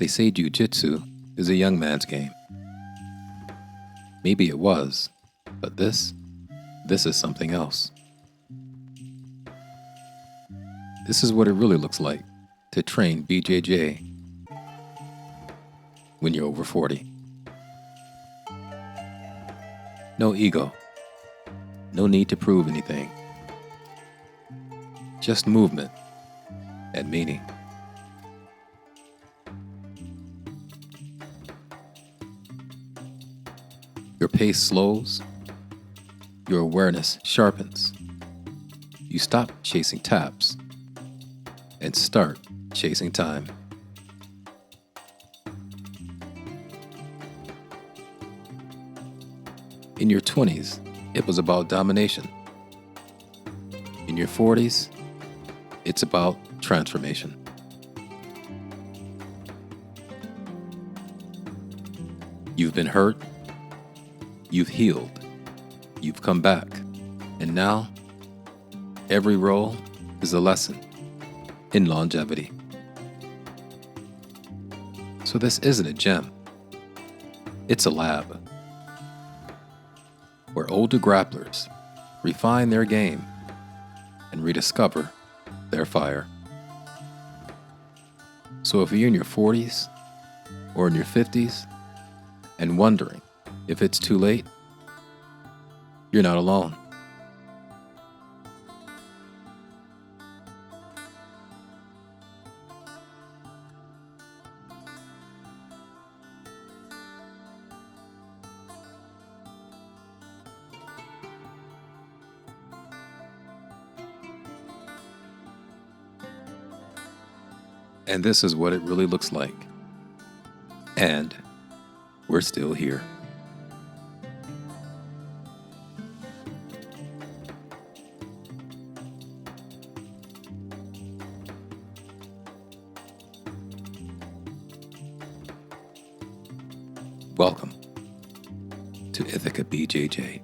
They say Jiu-Jitsu is a young man's game. Maybe it was, but this is something else. This is what it really looks like to train BJJ when you're over 40. No ego. No need to prove anything. Just movement and meaning. Your pace slows. Your awareness sharpens. You stop chasing taps and start chasing time. In your 20s, it was about domination. In your 40s, it's about transformation. You've been hurt, you've healed, you've come back, and now every roll is a lesson in longevity. So this isn't a gym, it's a lab where older grapplers refine their game and rediscover their fire. So if you're in your 40s or in your 50s and wondering if it's too late, you're not alone. And this is what it really looks like. And we're still here. Welcome to Ithaca BJJ.